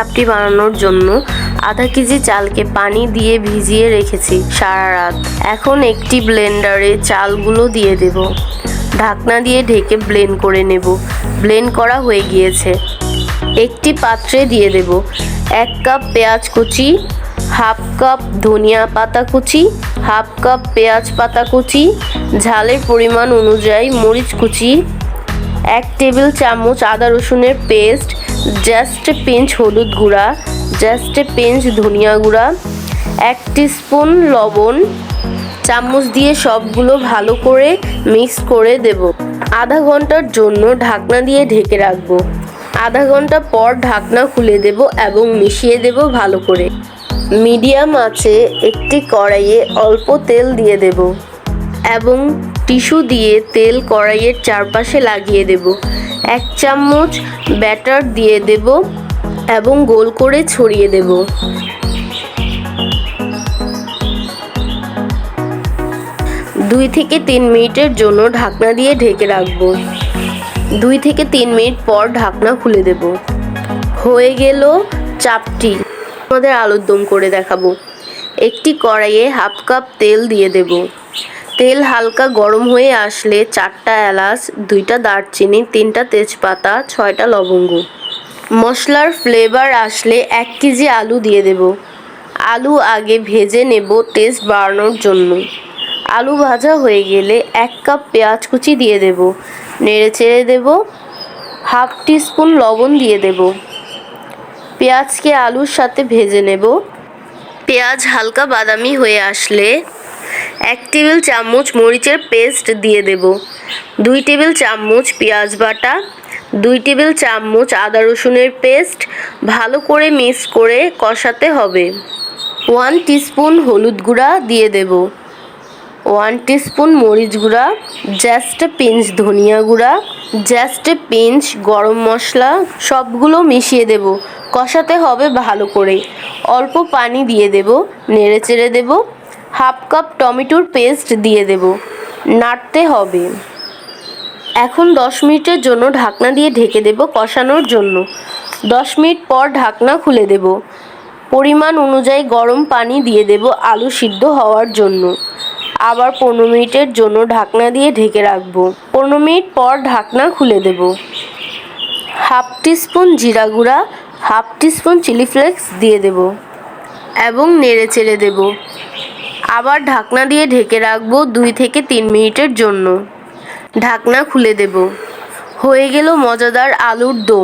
চাপটি বানানোর জন্য আধা কেজি চালকে পানি দিয়ে ভিজিয়ে রেখেছি সারা রাত। এখন একটি ব্লেন্ডারে চালগুলো দিয়ে দেব। ঢাকনা দিয়ে ঢেকে ব্লেন্ড করে নেব। ব্লেন্ড করা হয়ে গিয়েছে। একটি পাত্রে দিয়ে দেব 1 কাপ পেঁয়াজ কুচি, হাফ কাপ ধনিয়া পাতা কুচি, হাফ কাপ পেঁয়াজ পাতা কুচি, ঝালের পরিমাণ অনুযায়ী মরিচ কুচি, 1 টেবিল চামচ আদা রসুনের পেস্ট, জাস্ট পিঞ্চ হলুদ গুঁড়া, জাস্ট পিঞ্চ ধনিয়া গুঁড়া, 1 টিস্পুন লবণ। চামচ দিয়ে সবগুলো ভালো করে মিক্স করে দেব। আধা ঘন্টার জন্য ঢাকনা দিয়ে ঢেকে রাখবো। আধা ঘন্টা পর ঢাকনা খুলে দেব এবং মিশিয়ে দেব ভালো করে। মিডিয়াম আঁচে একটি কড়াইয়ে অল্প তেল দিয়ে দেব এবং টিস্যু দিয়ে তেল কড়াইয়ের চারপাশে লাগিয়ে দেব। 1 চামচ ব্যাটার দিয়ে দেব এবং গোল করে ছড়িয়ে দেব। 2 থেকে 3 মিনিটের জন্য ঢাকনা দিয়ে ঢেকে রাখবো। 2 থেকে 3 মিনিট পর ঢাকনা খুলে দেব। হয়ে গেল চাপটি। আমাদের আলুর দম করে দেখাবো। একটি কড়াইয়ে হাফ কাপ তেল দিয়ে দেব। তেল হালকা গরম হয়ে আসলে 4টা এলাচ, 2টা দারচিনি, 3টা তেজপাতা, 6টা লবঙ্গ। মশলার ফ্লেভার আসলে 1 কেজি আলু দিয়ে দেব। আলু আগে ভেজে নেব টেস্ট বাড়ানোর জন্য। আলু ভাজা হয়ে গেলে 1 কাপ পেঁয়াজ কুচি দিয়ে দেব। নেড়ে চেড়ে দেব। হাফ টিস্পুন লবণ দিয়ে দেব। পেঁয়াজকে আলুর সাথে ভেজে নেব। পেঁয়াজ হালকা বাদামি হয়ে আসলে 1 টেবিল চামচ মরিচের পেস্ট দিয়ে দেব। 2 টেবিল চামচ পেঁয়াজ বাটা, 2 টেবিল চামচ আদা রসুনের পেস্ট ভালো করে মিক্স করে কষাতে হবে। 1 টিস্পুন হলুদ গুঁড়া দিয়ে দেব। 1 টিস্পুন মরিচ গুঁড়া, জাস্ট পিঞ্চ ধনিয়া গুঁড়া, জাস্ট পিঞ্চ গরম মশলা সবগুলো মিশিয়ে দেব। কষাতে হবে ভালো করে। অল্প পানি দিয়ে দেব। নেড়ে চেড়ে দেব। হাফ কাপ টমেটোর পেস্ট দিয়ে দেব। নাড়তে হবে। এখন 10 মিনিটের জন্য ঢাকনা দিয়ে ঢেকে দেব কষানোর জন্য। 10 মিনিট পর ঢাকনা খুলে দেব। পরিমাণ অনুযায়ী গরম পানি দিয়ে দেব আলু সিদ্ধ হওয়ার জন্য। আবার 15 মিনিটের জন্য ঢাকনা দিয়ে ঢেকে রাখবো। 15 মিনিট পর ঢাকনা খুলে দেব। হাফ টিস্পুন জিরা গুঁড়া, হাফ টিস্পুন চিলি ফ্লেক্স দিয়ে দেব এবং নেড়ে চেড়ে দেব। আবার ঢাকনা দিয়ে ঢেকে রাখবো 2 থেকে 3 মিনিটের জন্য। ঢাকনা খুলে দেব। হয়ে গেল মজাদার আলুর দম।